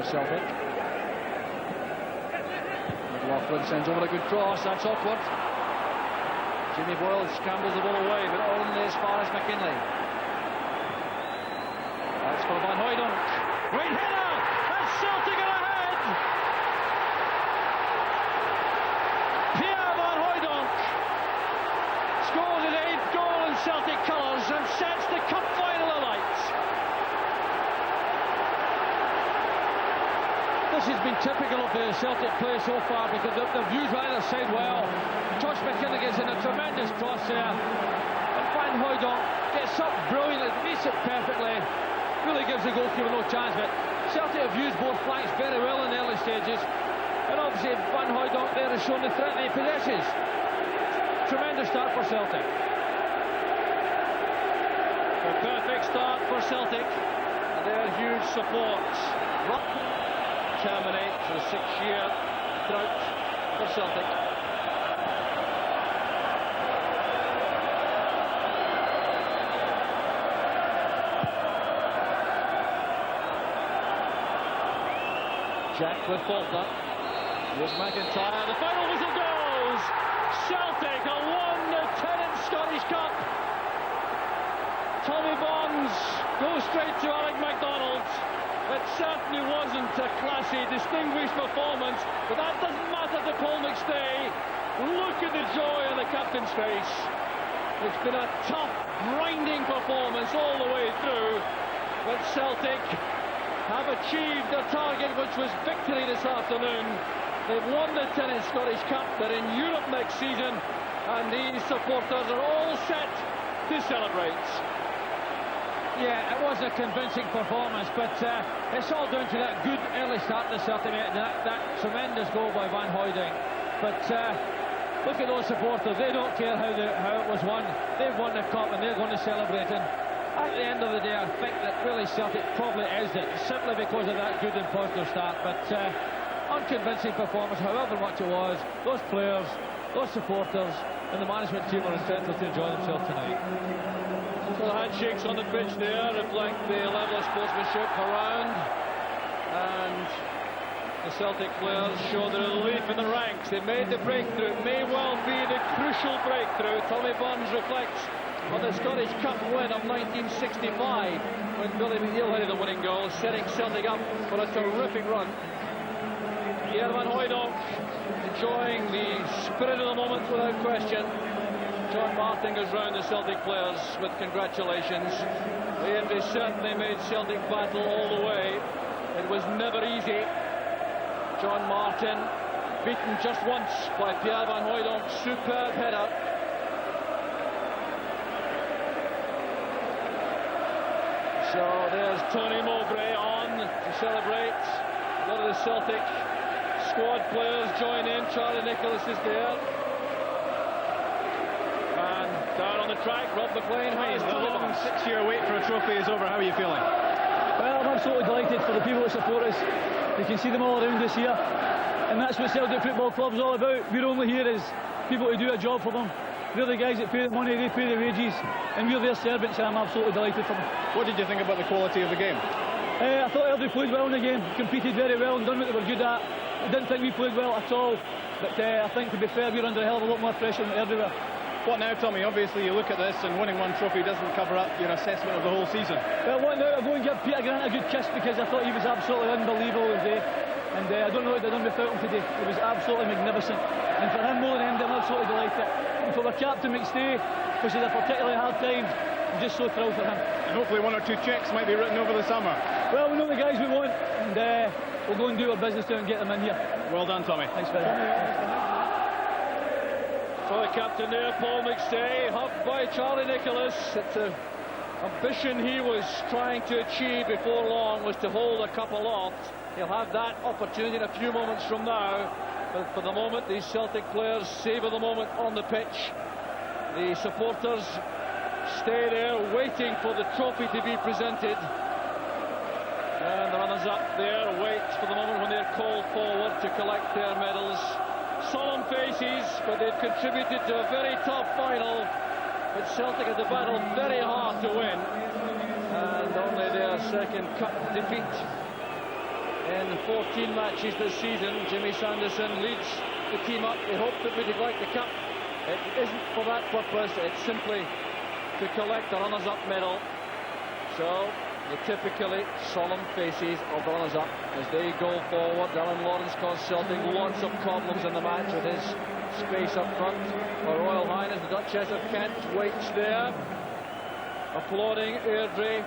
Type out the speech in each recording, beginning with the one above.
for Celtic. McLaughlin sends over a good cross. That's awkward. Jimmy Boyle scrambles the ball away, but only as far as McKinley. That's for Van Hooijdonk. Great header! And Celtic are ahead! Pierre Van Hooijdonk scores his 8th goal in Celtic colours and sets the cup final alight. This has been typical of the Celtic play so far, because they've used either side well. Josh McKinley gets in a tremendous cross there, and Van Hooijdonk gets up brilliantly, meets it perfectly, really gives the goalkeeper no chance. But Celtic have used both flanks very well in the early stages, and obviously Van Hooijdonk there has shown the threat that he possesses. Tremendous start for Celtic. A perfect start for Celtic, and their huge support terminates a 6-year drought for Celtic. Jack with Faulkner. Here's McIntyre. The final whistle goes. Celtic have won the 10th Scottish Cup. Tommy Bonds goes straight to Alec MacDonald. It certainly wasn't a classy, distinguished performance, but that doesn't matter to Paul McStay. Look at the joy on the captain's face. It's been a tough, grinding performance all the way through, but Celtic have achieved their target, which was victory this afternoon. They've won the 10th Scottish Cup. They're in Europe next season, and these supporters are all set to celebrate. Yeah, it was a convincing performance, but it's all down to that good early start to Celtic, that tremendous goal by Van Hooijdonk. But look at those supporters. They don't care how it was won. They've won the cup, and they're going to celebrate. And at the end of the day, I think that really Celtic probably edged it, simply because of that good and positive start. But unconvincing performance, however much it was. Those players, those supporters, and the management team are entitled to enjoy themselves tonight. So the handshakes on the pitch there reflect the level of sportsmanship around, and the Celtic players show the relief in the ranks. They made the breakthrough. It may well be the crucial breakthrough. Tommy Bonds reflects on the Scottish Cup win of 1965, when Billy McNeil headed the winning goal, setting Celtic up for a terrific run. Pierre Van Hooijdonk enjoying the spirit of the moment without question. John Martin goes round the Celtic players with congratulations. They certainly made Celtic battle all the way. It was never easy. John Martin beaten just once by Pierre Van Hooijdonk's superb header. So there's Tony Mowbray on to celebrate. A lot of the Celtic squad players join in. Charlie Nicholas is there. And down on the track, Rob McLean. The long 6-year wait for a trophy is over. How are you feeling? Well, I'm absolutely delighted for the people that support us. You can see them all around us here, and that's what Celtic Football Club is all about. We're only here as people to do a job for them. They're the guys that pay the money, they pay the wages, and we're their servants, and I'm absolutely delighted for them. What did you think about the quality of the game? I thought everybody played well in the game, competed very well and done what they were good at. I didn't think we played well at all, but I think, to be fair, we're under a hell of a lot more pressure than everywhere. What now, Tommy? Obviously you look at this and winning one trophy doesn't cover up your assessment of the whole season. Well, what now? I'll go and give Peter Grant a good kiss, because I thought he was absolutely unbelievable today. And I don't know what they've done without him today. It was absolutely magnificent. And for him more than anything, I'm absolutely delighted. And for our captain McStay, which is a particularly hard time, I'm just so thrilled for him. And hopefully 1 or 2 cheques might be written over the summer. Well, we know the guys we want, and we'll go and do our business now and get them in here. Well done, Tommy. Thanks very much. So the captain there, Paul McStay, huffed by Charlie Nicholas. It's an ambition he was trying to achieve before long, was to hold a cup aloft. He'll have that opportunity in a few moments from now. But for the moment, these Celtic players savour the moment on the pitch. The supporters stay there waiting for the trophy to be presented. And the runners-up there wait for the moment when they're called forward to collect their medals. Solemn faces, but they've contributed to a very tough final. But Celtic had to battle very hard to win. And only their second cup defeat in 14 matches this season. Jimmy Sanderson leads the team up. They hope that we'd like the cup. It isn't for that purpose, it's simply to collect the runners-up medal. So the typically solemn faces of the runners-up as they go forward. Alan Lawrence caused Celtic lots of problems in the match with his space up front. Her Royal Highness the Duchess of Kent waits there, applauding Airdrie.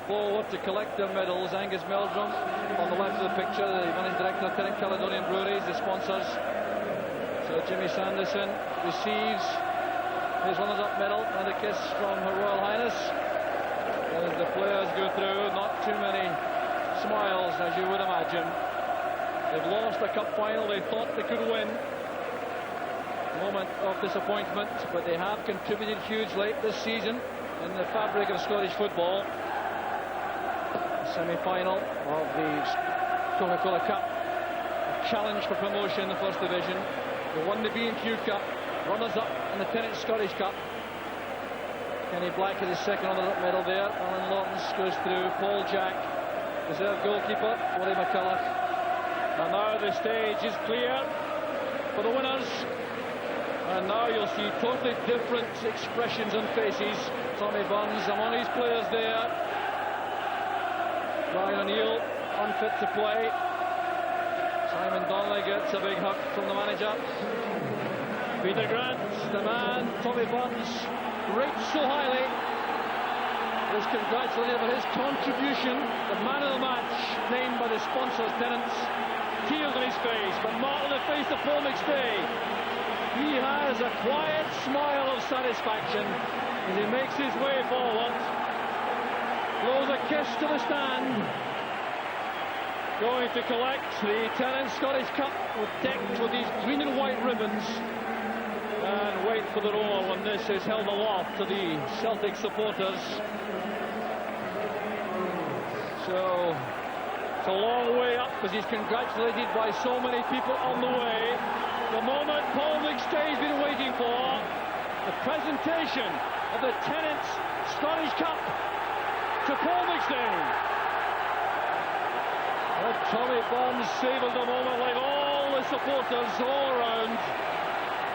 Forward to collect their medals. Angus Meldrum on the left of the picture, the managing director of Tennant Caledonian Breweries, the sponsors. So Jimmy Sanderson receives his runners-up medal and a kiss from Her Royal Highness. As the players go through, not too many smiles, as you would imagine. They've lost a cup final they thought they could win. Moment of disappointment, but they have contributed hugely this season in the fabric of Scottish football. Semi-final of the Coca-Cola Cup, a challenge for promotion in the First Division. They won the B&Q Cup, runners-up in the Tennant Scottish Cup. Kenny Black is his second runners-up medal there. Alan Lawrence goes through. Paul Jack, reserve goalkeeper, Willie McCulloch. And now the stage is clear for the winners. And now you'll see totally different expressions and faces. Tommy Burns among his players there. Brian O'Neill unfit to play. Simon Donnelly gets a big hug from the manager. Peter Grant, the man, Tommy Burns, rates so highly, is congratulated for his contribution. The man of the match, named by the sponsors, Tennants, tears on his face, but not on the face of Paul McStay. He has a quiet smile of satisfaction as he makes his way forward. Blows a kiss to the stand. Going to collect the Tennant Scottish Cup, decked with these green and white ribbons. And wait for the roar when this is held aloft to the Celtic supporters. So it's a long way up as he's congratulated by so many people on the way. The moment Paul McStay's been waiting for. The presentation of the Tennant Scottish Cup to Paul McStay. Well, Tommy Burns savoured the moment like all the supporters all around.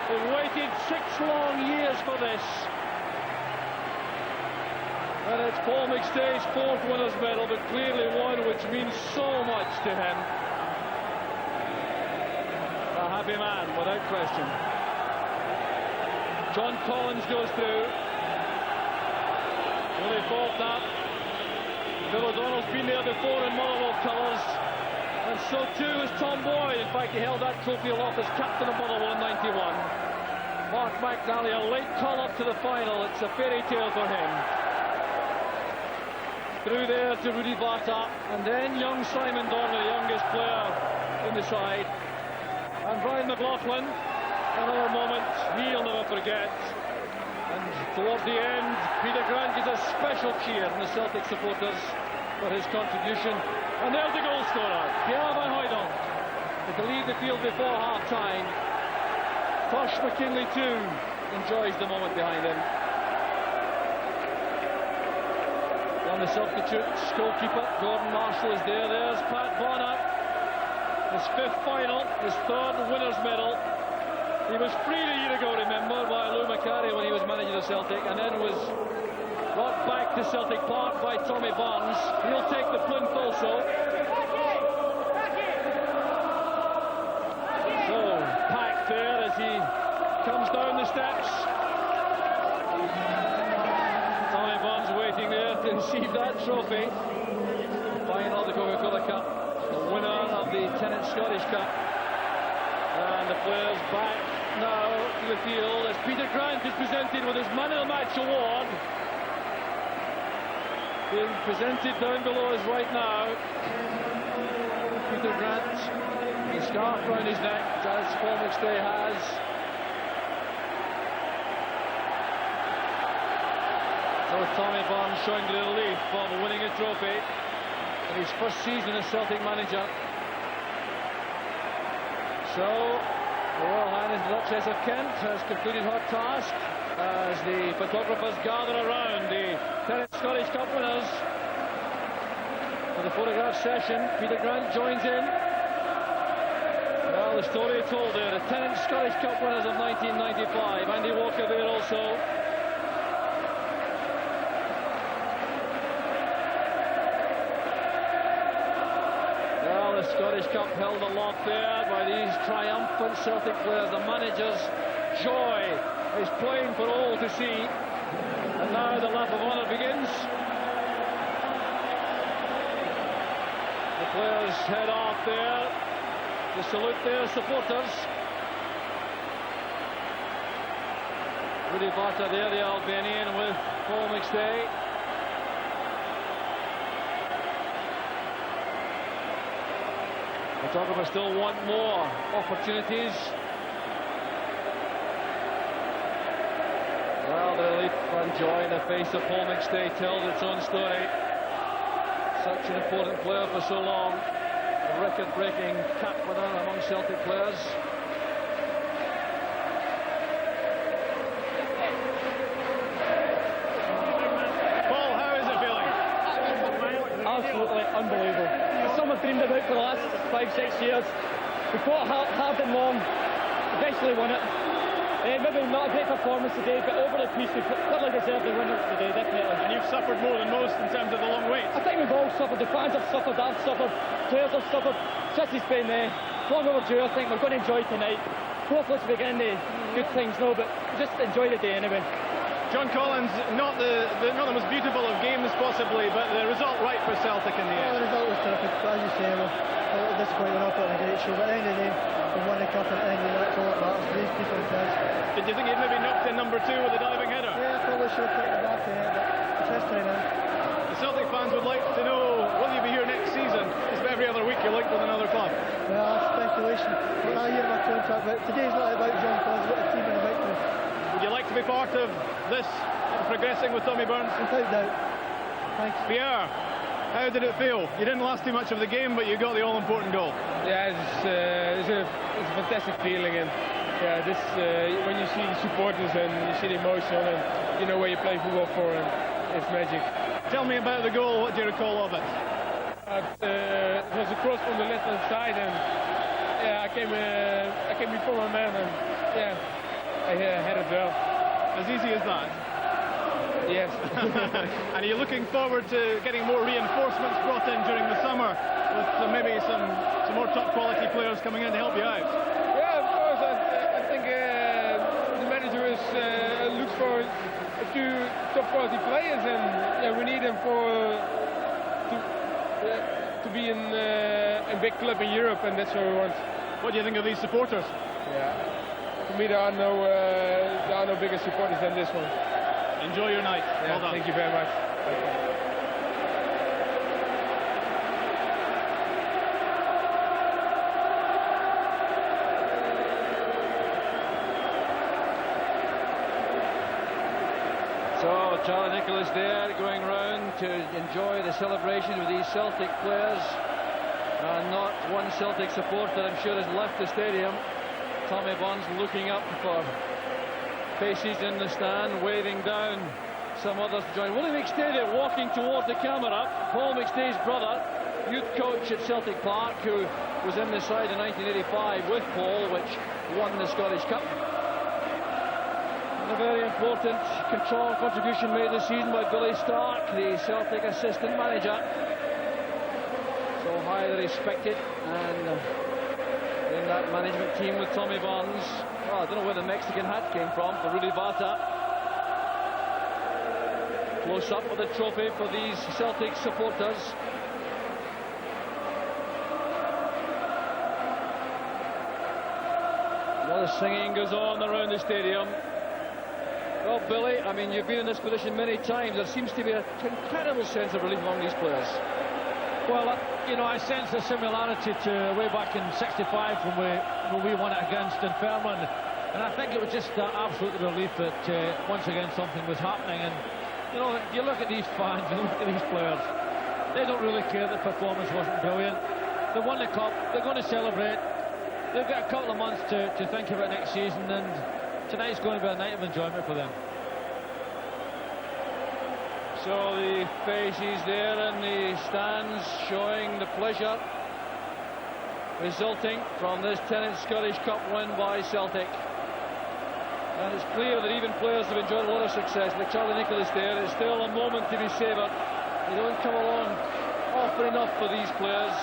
They've waited 6 long years for this. And it's Paul McStay's 4th winners' medal, but clearly one which means so much to him. A happy man, without question. John Collins goes through. Willie Faulkner. Bill O'Donnell's been there before in Motherwell colours, and so too is Tom Boyd. In fact, he held that trophy aloft as captain of Motherwell in '91. Mark McNally, a late call-up to the final. It's a fairy tale for him. Through there to Rudy Barta, and then young Simon Donnelly, the youngest player in the side. And Brian McLaughlin, another moment he'll never forget. And toward the end, Peter Grant gives a special cheer from the Celtic supporters for his contribution. And there's the goal scorer, Pierre Van Hooydonk, to leave the field before half-time. Tosh McKinley too enjoys the moment behind him. On the substitutes, goalkeeper Gordon Marshall is there. There's Pat Bonner, his 5th final, his 3rd winners' medal. He was freed a year ago, remember, by Lou Macari when he was manager of Celtic, and then was brought back to Celtic Park by Tommy Burns. He'll take the plinth also. So, packed there as he comes down the steps. Tommy Burns waiting there to receive that trophy. The final of the Coca-Cola Cup, the winner of the Tennant Scottish Cup. And the players back now to the field as Peter Grant is presented with his Man of the Match award. Being presented down below us right now. Peter Grant, the scarf round his neck, as Paul McStay has. So Tommy Burns showing the relief of winning a trophy in his first season as Celtic manager. So, the Royal Highness Duchess of Kent has completed her task as the photographers gather around the Tennant Scottish Cup winners. for the photograph session. Peter Grant joins in. Well, the story told there. The 10th Scottish Cup winners of 1995. Andy Walker there also. Well, the Scottish Cup held aloft there by these triumphant Celtic players. The manager's joy is plain for all to see. And now the lap of honour begins. The players head off there to salute their supporters. Rudy Vata there, the Albanian, with Paul McStay. The photographers still want more opportunities. Well, the relief and joy in the face of Paul McStay tells its own story. Such an important player for so long. A record-breaking cap winner among Celtic players. Paul, how is it feeling? Absolutely unbelievable. It's something I've dreamed about for the last 5-6 years. We fought hard and long, eventually won it. Maybe not a great performance today, but over the piece we clearly deserved the winner today, definitely. And you've suffered more than most in terms of the long wait. I think we've all suffered. The fans have suffered, I've suffered, players have suffered. City's been long overdue. I think we're going to enjoy tonight. Hopefully it's beginning the good things now, but just enjoy the day anyway. John Collins, not the most beautiful of games possibly, but the result right for Celtic in the end. The result was terrific, but as you say, we're a little disappointed we're not putting a great show, but at the end of the day, we won the cup, and at the end of the day, that's all that matters for these people in France. Did you think he'd maybe knocked in number 2 with a diving header? Yeah, probably should have put the back in it, but it's history now. The Celtic fans would like to know, will you be here next season? It's every other week you're linked with another club. Well, that's speculation. But I hear my contract, but today's not about John Collins, it's about the team and the victory. Would you like to be part of this, progressing with Tommy Burns? Without doubt. Thanks. Pierre, how did it feel? You didn't last too much of the game, but you got the all-important goal. Yeah, it's a fantastic feeling, and yeah, this when you see the supporters and you see the emotion, and you know where you play football for, and it's magic. Tell me about the goal. What do you recall of it? It was a cross from the left-hand side, and yeah, I came before my man, and yeah, I had it well. As easy as that. Yes. And are you looking forward to getting more reinforcements brought in during the summer, with maybe some more top quality players coming in to help you out? Yeah, of course. I think the manager looks for 2 top quality players, and yeah, we need them to be in a big club in Europe, and that's what we want. What do you think of these supporters? Yeah, for me there are no bigger supporters than this one. Enjoy your night. Yeah, well done. thank you very much. So Charlie Nicholas there going round to enjoy the celebration with these Celtic players. And not one Celtic supporter, I'm sure, has left the stadium. Tommy Burns looking up for faces in the stand, waving down some others to join. Willie McStay there walking towards the camera. Paul McStay's brother, youth coach at Celtic Park, who was in the side in 1985 with Paul, which won the Scottish Cup. And a very important control contribution made this season by Billy Stark, the Celtic assistant manager. So highly respected, and in that management team with Tommy Burns. Well, I don't know where the Mexican hat came from for Rudy Vata. Close up with the trophy for these Celtic supporters. Well, the singing goes on around the stadium. Well, Billy, I mean, you've been in this position many times. There seems to be an incredible sense of relief among these players. Well, you know, I sense a similarity to way back in '65 when we won it against Dunfermline, and I think it was just absolute relief that once again something was happening. And you know, you look at these fans, you look at these players, they don't really care that performance wasn't brilliant. They won the cup, they're going to celebrate. They've got a couple of months to think about next season, and tonight's going to be a night of enjoyment for them. So the faces there in the stands showing the pleasure resulting from this 10th Scottish Cup win by Celtic. And it's clear that even players have enjoyed a lot of success, like Charlie Nicholas there. It's still a moment to be savoured. They don't come along often enough for these players.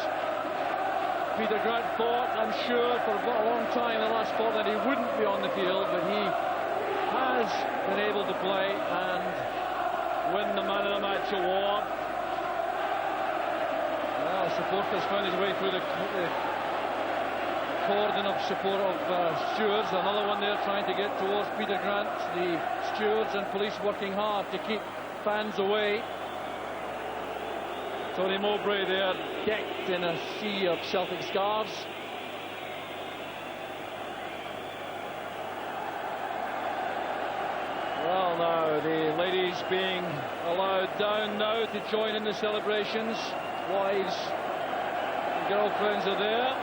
Peter Grant thought, I'm sure, for a long time in the last sport that he wouldn't be on the field, but he has been able to play and win the Man of the Match award. Well, supporters found his way through the cordon of support of stewards. Another one there trying to get towards Peter Grant. The stewards and police working hard to keep fans away. Tony Mowbray there, decked in a sea of Celtic scarves. Well, now the ladies being allowed down now to join in the celebrations. Wives and girlfriends are there.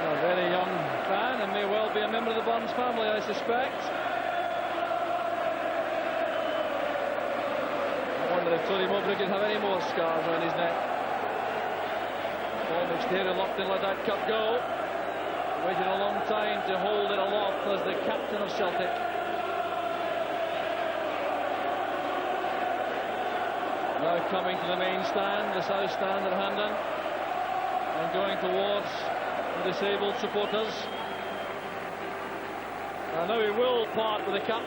A very young fan, and may well be a member of the Burns family, I suspect. I wonder if Tony Mowbray can have any more scars around his neck. Paul McStay reluctant to let that cup go. Waited a long time to hold it aloft as the captain of Celtic. Now coming to the main stand, the south stand at Hampden, and going towards the disabled supporters. And now he will part with the cup.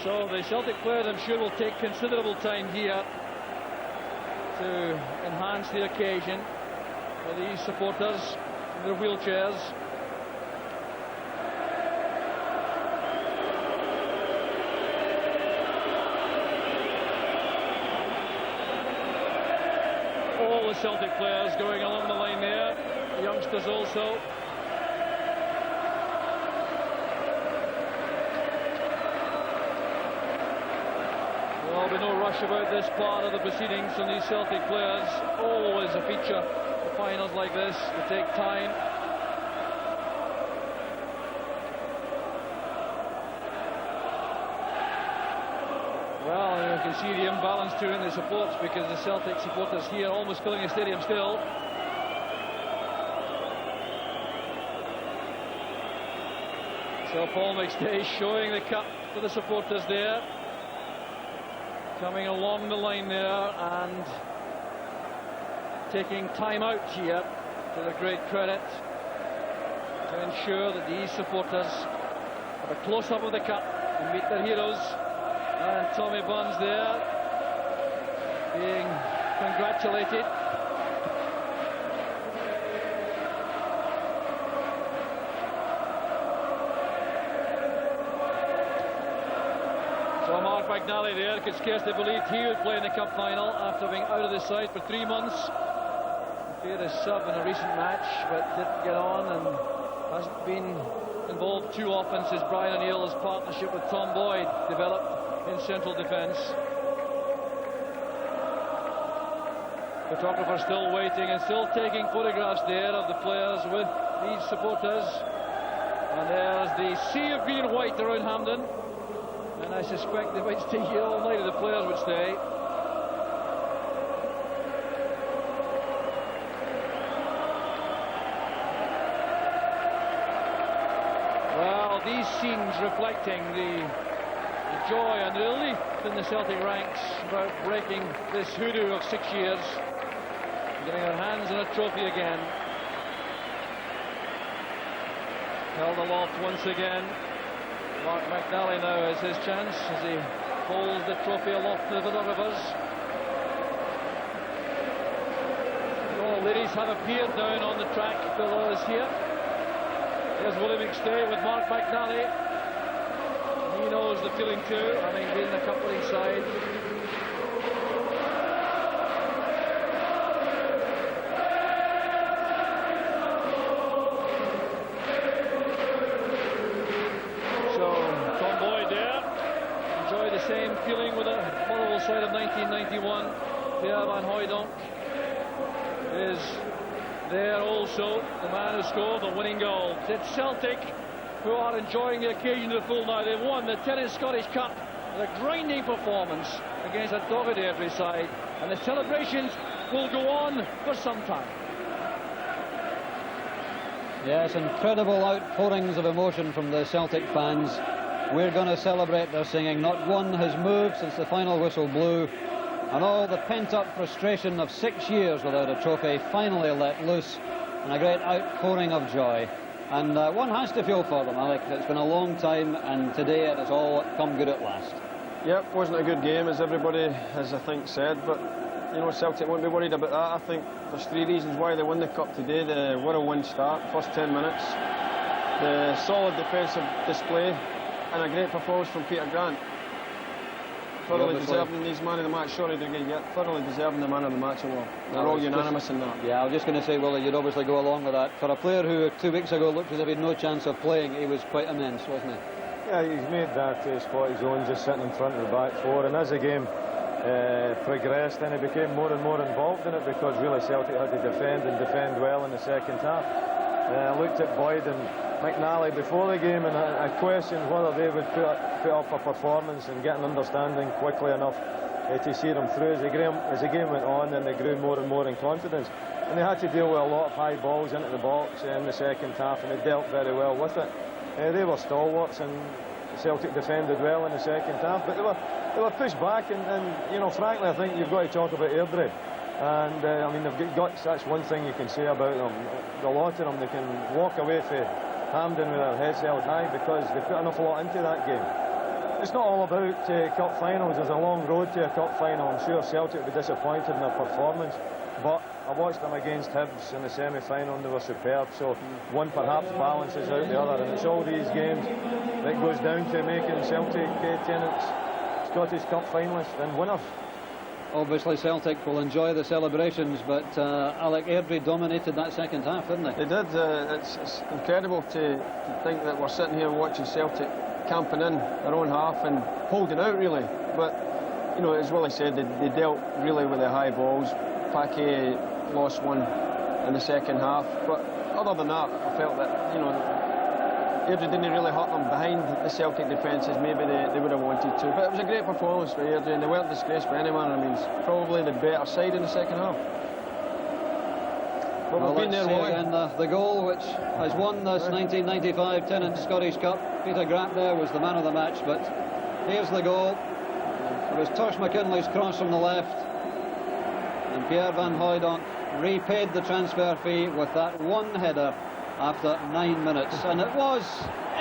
So the Celtic players, I'm sure, will take considerable time here to enhance the occasion for these supporters in their wheelchairs. All the Celtic players going along the line there, the youngsters also. There'll be no rush about this part of the proceedings from these Celtic players. Always a feature of finals like this, to take time. Well, you can see the imbalance too in the supports, because the Celtic supporters here almost filling the stadium still. So Paul McStay showing the cup to the supporters there. Coming along the line there and taking time out here to their great credit to ensure that these supporters have a close-up of the cup and meet their heroes. And Tommy Burns there being congratulated. So Mark McNally there could scarcely believe he would play in the cup final after being out of the side for 3 months. He had a sub in a recent match but didn't get on and hasn't been involved too often since Brian O'Neill's partnership with Tom Boyd developed in central defence. Photographer still waiting and still taking photographs there of the players with these supporters. And there's the sea of green and white around Hampden. And I suspect they might stay here all night if the players would stay. Well, these scenes reflecting the joy and the relief in the Celtic ranks about breaking this hoodoo of 6 years, getting their hands on a trophy again. Held aloft once again. Mark McNally now has his chance as he holds the trophy aloft to the rivers. All ladies have appeared down on the track below us here. Here's Willie McStay with Mark McNally. He knows the feeling too, having been the company side. Same feeling with a Motherwell side of 1991. Pierre van Hooijdonk is There also, the man who scored the winning goal. It's Celtic who are enjoying the occasion to the full now. They've won the Tennis Scottish Cup with a grinding performance against a dogged every side, and the celebrations will go on for some time. Yes, incredible outpourings of emotion from the Celtic fans. We're going to celebrate, they're singing. Not one has moved since the final whistle blew, and all the pent-up frustration of 6 years without a trophy finally let loose, and a great outpouring of joy. And one has to feel for them, Alec. It's been a long time, and today it has all come good at last. Yep, wasn't a good game, as everybody has, I think, said, but you know, Celtic won't be worried about that. I think there's 3 reasons why they won the cup today. The whirlwind start, first 10 minutes, the solid defensive display, and a great performance from Peter Grant. Thoroughly deserving his man of the match. Sorry to get thoroughly deserving the man of the match award. They're all unanimous in that. Yeah, I was just going to say, Willie, you'd obviously go along with that. For a player who 2 weeks ago looked as if he had no chance of playing, he was quite immense, wasn't he? Yeah, he's made that spot his own, just sitting in front of the back four, and as the game progressed, then he became more and more involved in it, because really Celtic had to defend and defend well in the second half. I looked at Boyd and McNally before the game, and I questioned whether they would put up a performance and get an understanding quickly enough to see them through. As the game went on, then they grew more and more in confidence, and they had to deal with a lot of high balls into the box in the second half, and they dealt very well with it. They were stalwarts, and Celtic defended well in the second half, but they were pushed back, and you know, frankly, I think you've got to talk about Airdrie. And I mean, that's one thing you can say about them. A lot of them, they can walk away from Hampden with their heads held high, because they put an awful lot into that game. It's not all about cup finals. There's a long road to a cup final. I'm sure Celtic will be disappointed in their performance, but I watched them against Hibs in the semi-final, and they were superb. So one perhaps balances out the other, and it's all these games that goes down to making Celtic tenants Scottish Cup finalists and winners. Obviously Celtic will enjoy the celebrations, but Alec, Airdrie dominated that second half, didn't they? They did. It's incredible to think that we're sitting here watching Celtic camping in their own half and holding out, really. But, you know, as Willie said, they dealt really with the high balls. Paquet lost one in the second half. But other than that, I felt that, you know, Airdrie didn't really hurt them behind the Celtic defences. Maybe they would have wanted to. But it was a great performance for Airdrie, and they weren't disgraced by anyone. I mean, it's probably the better side in the second half. But well, let's see again the goal which has won this 1995 Tennant Scottish Cup. Peter Grant there was the man of the match, but here's the goal. It was Tosh McKinley's cross from the left, and Pierre Van Hooijdonk repaid the transfer fee with that one header after 9 minutes, and it was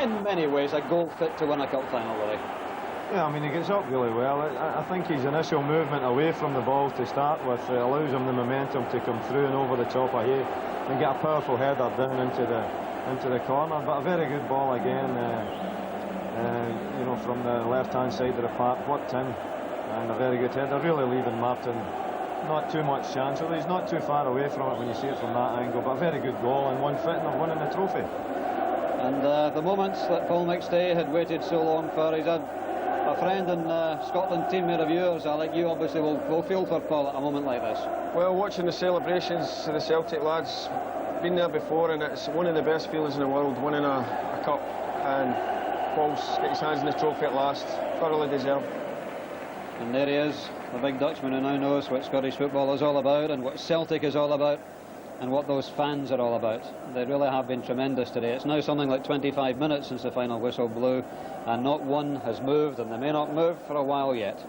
in many ways a goal fit to win a cup final, really. Yeah, I mean, he gets up really well. I think his initial movement away from the ball to start with allows him the momentum to come through and over the top of Hay and get a powerful header down into the corner. But a very good ball again, you know, from the left-hand side of the park, worked in, and a very good header, really leaving Martin not too much chance. Although he's not too far away from it when you see it from that angle. But a very good goal, and one fitting of winning the trophy. And the moments that Paul McStay had waited so long for, he's had a friend and Scotland teammate of yours, Alec. You obviously will feel for Paul at a moment like this. Well, watching the celebrations of the Celtic lads, been there before, and it's one of the best feelings in the world, winning a cup, and Paul's got his hands in the trophy at last. Thoroughly deserved. And there he is, the big Dutchman who now knows what Scottish football is all about, and what Celtic is all about, and what those fans are all about. They really have been tremendous today. It's now something like 25 minutes since the final whistle blew, and not one has moved, and they may not move for a while yet.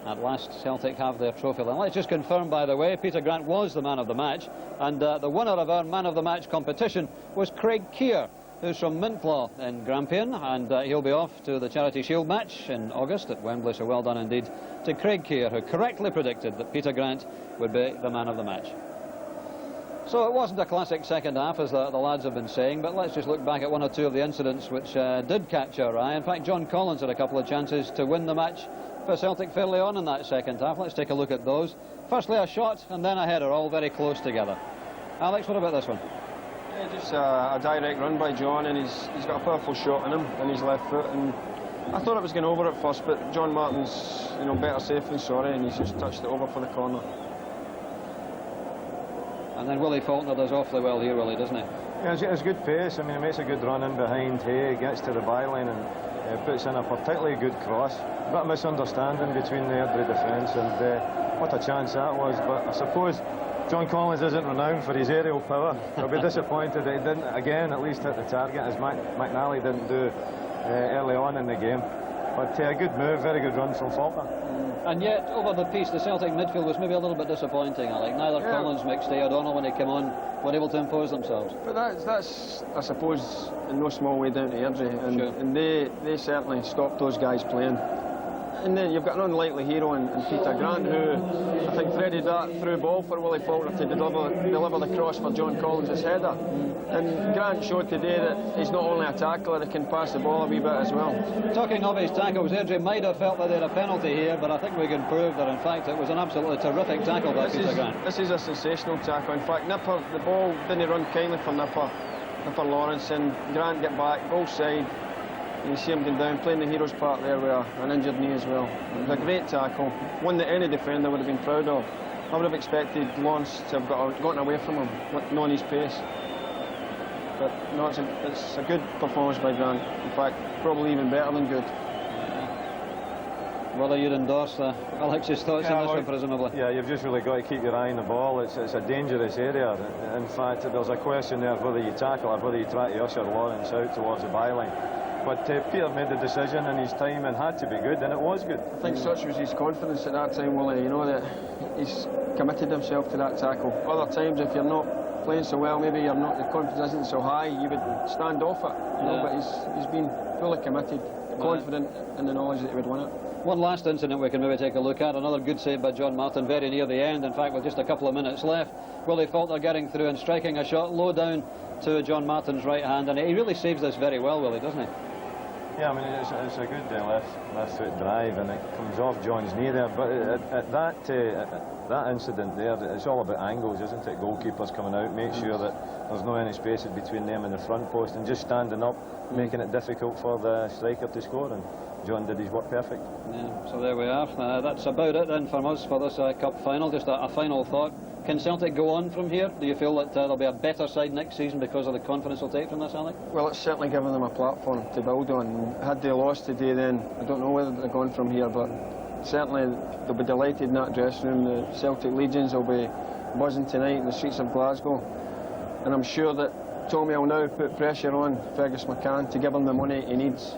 At last, Celtic have their trophy. And let's just confirm, by the way, Peter Grant was the man of the match, and the winner of our man of the match competition was Craig Keir, who's from Mintlaw in Grampian, and he'll be off to the Charity Shield match in August at Wembley, so well done indeed to Craig Keir, who correctly predicted that Peter Grant would be the man of the match. So it wasn't a classic second half, as the lads have been saying, but let's just look back at one or two of the incidents which did catch our eye. In fact, John Collins had a couple of chances to win the match for Celtic fairly on in that second half. Let's take a look at those. Firstly, a shot, and then a header, all very close together. Alex, what about this one? Yeah, just a direct run by John, and he's got a powerful shot in him on his left foot, and I thought it was going over at first, but John Martin's, you know, better safe than sorry, and he's just touched it over for the corner. And then Willie Faulkner does awfully well here, Willie, doesn't he? Yeah, it's good pace. I mean, he makes a good run in behind Hay, gets to the byline and puts in a particularly good cross. A bit of misunderstanding between the Airdrie defence, and what a chance that was. But I suppose John Collins isn't renowned for his aerial power. I'll be disappointed that he didn't, again, at least hit the target, as McNally didn't do early on in the game. But a good move, very good run from Faulkner. And yet, over the piece, the Celtic midfield was maybe a little bit disappointing, Alec. Neither Collins, McStay, O'Donnell, when they came on, were able to impose themselves. But that's I suppose, in no small way down to Airdrie, and they certainly stopped those guys playing. And then you've got an unlikely hero in Peter Grant, who I think threaded that through ball for Willie Faulkner to deliver the cross for John Collins' header. And Grant showed today that he's not only a tackler, he can pass the ball a wee bit as well. Talking of his tackles, Airdrie might have felt that they had a penalty here, but I think we can prove that in fact it was an absolutely terrific tackle by Peter Grant. This is a sensational tackle. In fact, Nipper, the ball didn't run kindly for Nipper Lawrence, and Grant get back, goal side. You see him going down, playing the hero's part there with an injured knee as well. It was a great tackle, one that any defender would have been proud of. I would have expected Lawrence to have gotten away from him, knowing his pace. But no, it's a good performance by Grant. In fact, probably even better than good. Whether you'd endorse Alex's thoughts on this one, presumably. Yeah, you've just really got to keep your eye on the ball. It's a dangerous area. In fact, there's a question there whether you tackle or whether you try to usher Lawrence out towards the byline. But Peter made the decision in his time and had to be good, and it was good. I think such was his confidence at that time, Willie, you know, that he's committed himself to that tackle. Other times, if you're not playing so well, maybe your confidence isn't so high, you would stand off it, you know, but he's been fully committed, confident in the knowledge that he would win it. One last incident we can maybe take a look at, another good save by John Martin very near the end, in fact with just a couple of minutes left. Willie Faulkner getting through and striking a shot low down to John Martin's right hand, and he really saves this very well, Willie, doesn't he? Yeah, I mean, it's a good left foot drive, and it comes off John's knee there. But at that incident there, it's all about angles, isn't it? Goalkeepers coming out, make sure that there's no any spaces between them and the front post, and just standing up, making it difficult for the striker to score. And John did his work perfect. Yeah, so there we are. That's about it then from us for this cup final. Just a final thought. Can Celtic go on from here? Do you feel that there'll be a better side next season because of the confidence they'll take from this, Alec? Well, it's certainly given them a platform to build on. Had they lost today, then I don't know whether they're going from here, but certainly they'll be delighted in that dressing room. The Celtic Legions will be buzzing tonight in the streets of Glasgow, and I'm sure that Tommy will now put pressure on Fergus McCann to give him the money he needs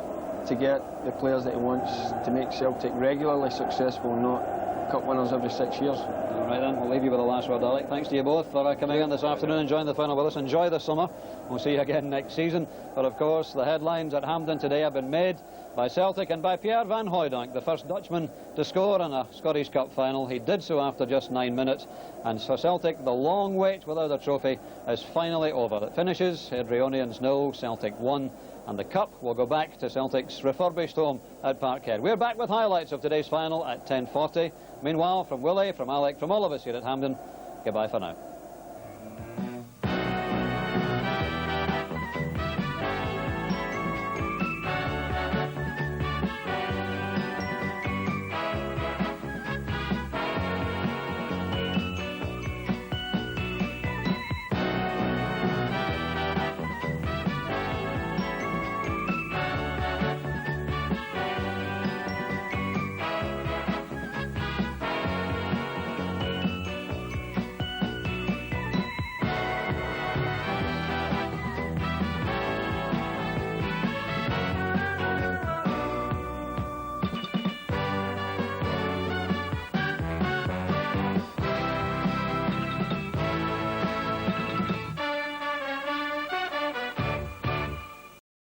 to get the players that he wants to make Celtic regularly successful, not cup winners every 6 years. All right then, we'll leave you with the last word, Alec. Thanks to you both for coming in this afternoon and enjoying the final with us. Enjoy the summer. We'll see you again next season. But of course, the headlines at Hampden today have been made by Celtic and by Pierre van Hooijdonk, the first Dutchman to score in a Scottish Cup final. He did so after just 9 minutes. And for Celtic, the long wait without a trophy is finally over. It finishes, Airdrieonians 0, Celtic 1. And the cup will go back to Celtic's refurbished home at Parkhead. We're back with highlights of today's final at 10:40. Meanwhile, from Willie, from Alec, from all of us here at Hampden, goodbye for now.